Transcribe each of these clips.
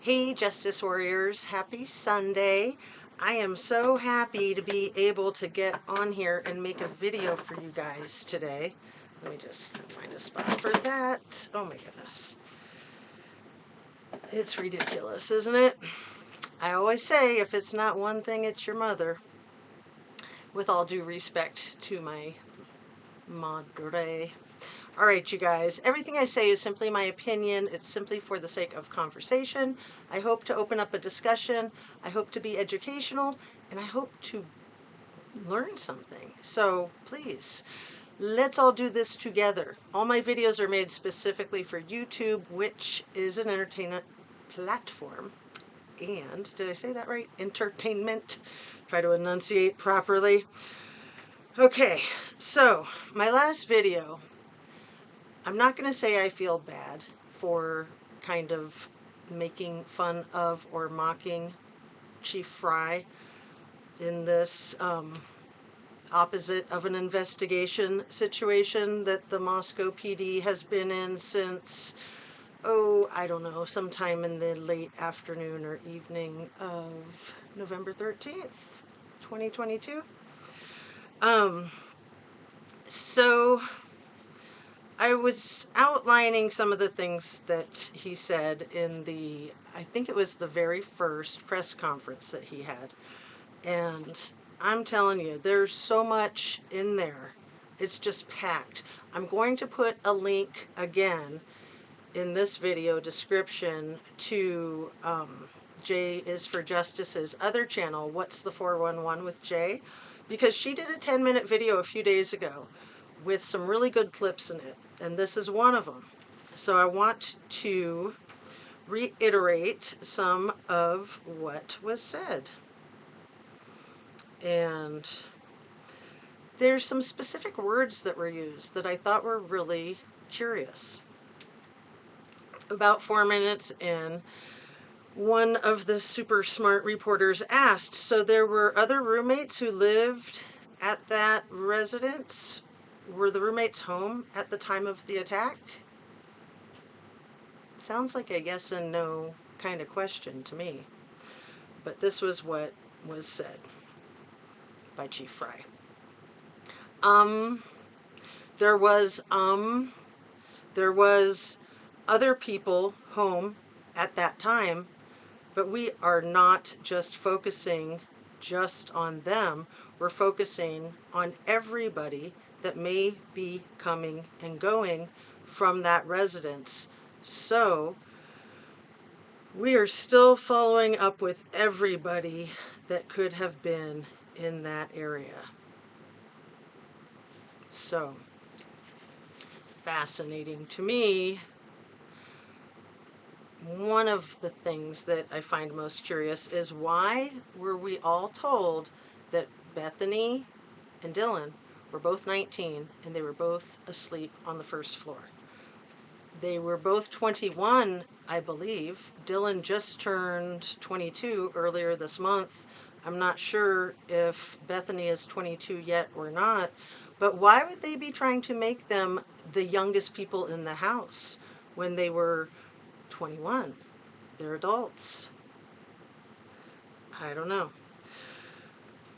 Hey Justice Warriors, happy Sunday. I am so happy to be able to get on here and make a video for you guys today. Let me just find a spot for that. Oh my goodness. It's ridiculous, isn't it? I always say if it's not one thing, it's your mother. With all due respect to my madre. All right, you guys, everything I say is simply my opinion. It's simply for the sake of conversation. I hope to open up a discussion. I hope to be educational, and I hope to learn something. So please, let's all do this together. All my videos are made specifically for YouTube, which is an entertainment platform. And, did I say that right? Entertainment. Try to enunciate properly. Okay, so my last video, I'm not going to say I feel bad for kind of making fun of or mocking Chief Fry in this opposite of an investigation situation that the Moscow PD has been in since, oh, I don't know, sometime in the late afternoon or evening of November 13th, 2022. So I was outlining some of the things that he said in the, I think it was the very first press conference that he had. And I'm telling you, there's so much in there. It's just packed. I'm going to put a link again in this video description to Jay is for Justice's other channel, What's the 411 with Jay? Because she did a 10-minute video a few days ago with some really good clips in it, and this is one of them. So I want to reiterate some of what was said. And there's some specific words that were used that I thought were really curious. About 4 minutes in, one of the super smart reporters asked, so there were other roommates who lived at that residence? Were the roommates home at the time of the attack? Sounds like a yes and no kind of question to me. But this was what was said by Chief Fry. There was other people home at that time, but we are not just focusing just on them. We're focusing on everybody that may be coming and going from that residence. So we are still following up with everybody that could have been in that area. So fascinating to me. One of the things that I find most curious is why were we all told that Bethany and Dylan were both 19 and they were both asleep on the first floor? They were both 21, I believe. Dylan just turned 22 earlier this month. I'm not sure if Bethany is 22 yet or not, but why would they be trying to make them the youngest people in the house when they were 21? They're adults. I don't know.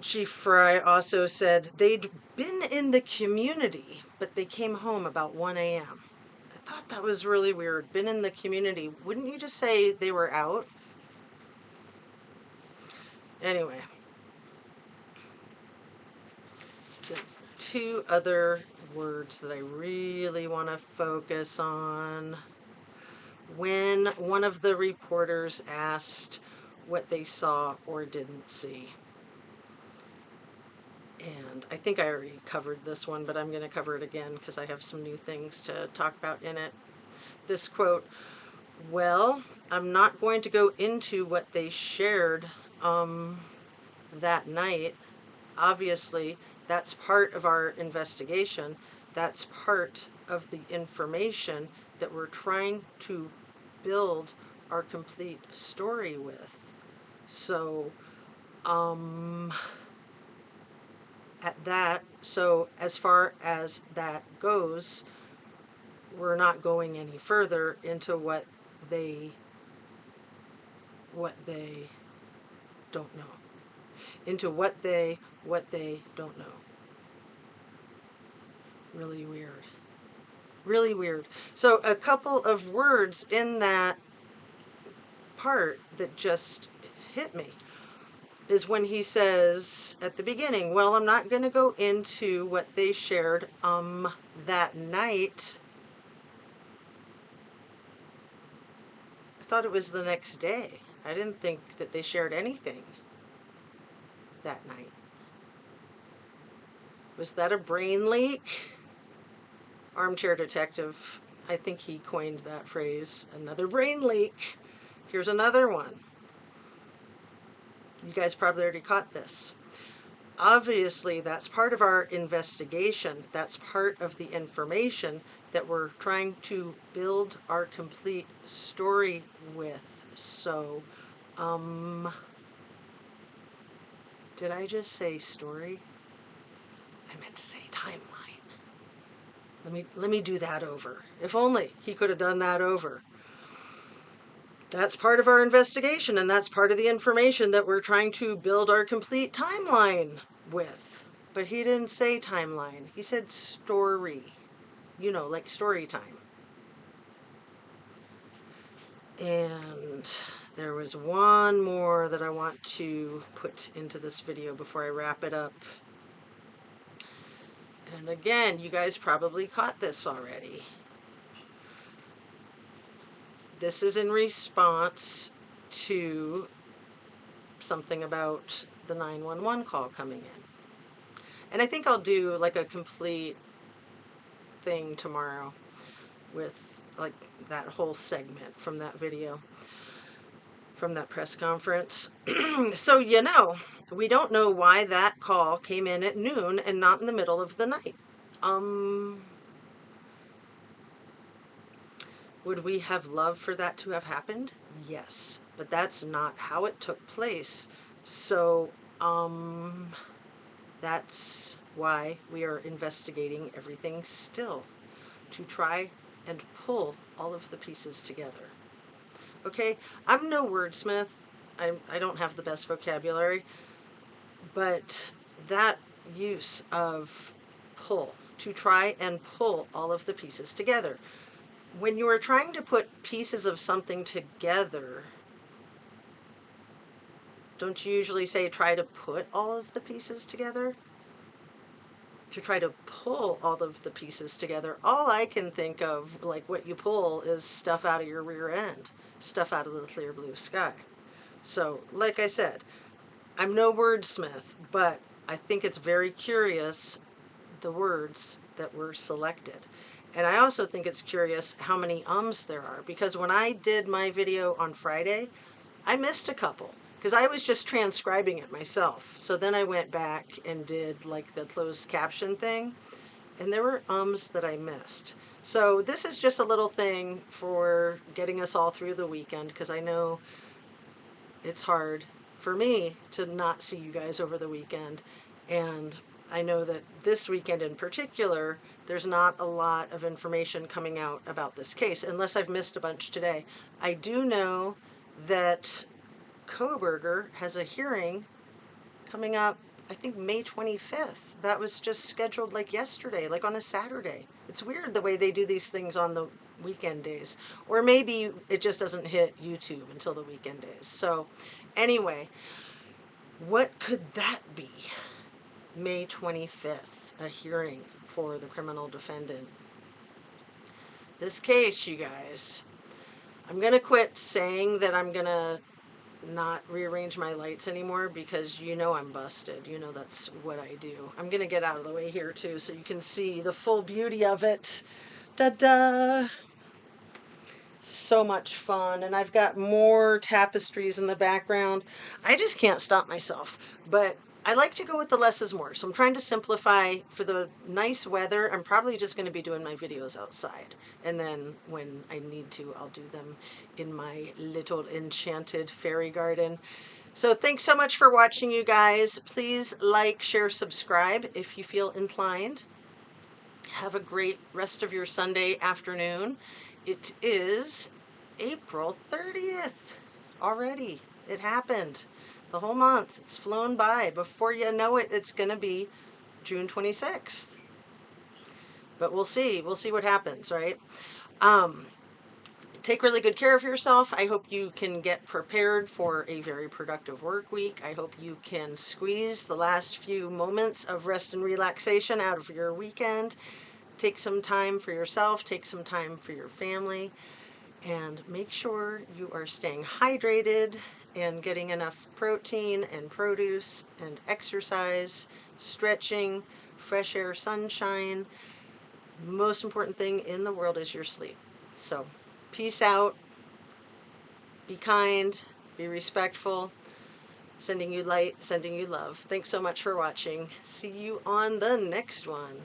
Chief Fry also said they'd been in the community, but they came home about 1 a.m. I thought that was really weird. Been in the community. Wouldn't you just say they were out? Anyway. The two other words that I really want to focus on. When one of the reporters asked what they saw or didn't see. And I think I already covered this one, but I'm going to cover it again because I have some new things to talk about in it. This quote, well, I'm not going to go into what they shared that night. Obviously, that's part of our investigation. That's part of the information that we're trying to build our complete story with. So, so as far as that goes, we're not going any further into what they what they don't know. Into what they don't know. Really weird. Really weird. So a couple of words in that part that just hit me is when he says at the beginning, well, I'm not going to go into what they shared that night. I thought it was the next day. I didn't think that they shared anything that night. Was that a brain leak? Armchair detective, I think he coined that phrase, another brain leak. Here's another one. You guys probably already caught this. Obviously, that's part of our investigation. That's part of the information that we're trying to build our complete story with. So, did I just say story? I meant to say timeline. Let me do that over. If only he could have done that over. That's part of our investigation, and that's part of the information that we're trying to build our complete timeline with. But he didn't say timeline. He said story. You know, like story time. And there was one more that I want to put into this video before I wrap it up. And again, you guys probably caught this already. This is in response to something about the 911 call coming in. And I think I'll do like a complete thing tomorrow with like that whole segment from that video, from that press conference. So, you know, we don't know why that call came in at noon and not in the middle of the night. Would we have loved for that to have happened? Yes, but that's not how it took place. So, that's why we are investigating everything still, to try and pull all of the pieces together. Okay, I'm no wordsmith. I don't have the best vocabulary, but that use of pull, to try and pull all of the pieces together. When you are trying to put pieces of something together, don't you usually say try to put all of the pieces together? To try to pull all of the pieces together, all I can think of, like what you pull, is stuff out of your rear end, stuff out of the clear blue sky. So, like I said, I'm no wordsmith, but I think it's very curious the words that were selected. And I also think it's curious how many ums there are, because when I did my video on Friday, I missed a couple because I was just transcribing it myself. So then I went back and did like the closed caption thing, and there were ums that I missed. So this is just a little thing for getting us all through the weekend, because I know it's hard for me to not see you guys over the weekend. And I know that this weekend in particular, there's not a lot of information coming out about this case, unless I've missed a bunch today. I do know that Kohberger has a hearing coming up, I think May 25th. That was just scheduled like yesterday, like on a Saturday. It's weird the way they do these things on the weekend days. Or maybe it just doesn't hit YouTube until the weekend days. So anyway, what could that be? May 25th, a hearing for the criminal defendant. This case, you guys, I'm going to quit saying that I'm going to not rearrange my lights anymore, because you know I'm busted. You know that's what I do. I'm going to get out of the way here too so you can see the full beauty of it. Da-da! So much fun. And I've got more tapestries in the background. I just can't stop myself. But I like to go with the less is more. So I'm trying to simplify. For the nice weather, I'm probably just going to be doing my videos outside. And then when I need to, I'll do them in my little enchanted fairy garden. So thanks so much for watching, you guys. Please like, share, subscribe if you feel inclined. Have a great rest of your Sunday afternoon. It is April 30th already. It happened. The whole month. It's flown by. Before you know it, it's going to be June 26th. But we'll see. We'll see what happens, right? Take really good care of yourself. I hope you can get prepared for a very productive work week. I hope you can squeeze the last few moments of rest and relaxation out of your weekend. Take some time for yourself, take some time for your family, and make sure you are staying hydrated and getting enough protein and produce and exercise, stretching, fresh air, sunshine. Most important thing in the world is your sleep. So, peace out. Be kind. Be respectful. Sending you light, sending you love. Thanks so much for watching. See you on the next one.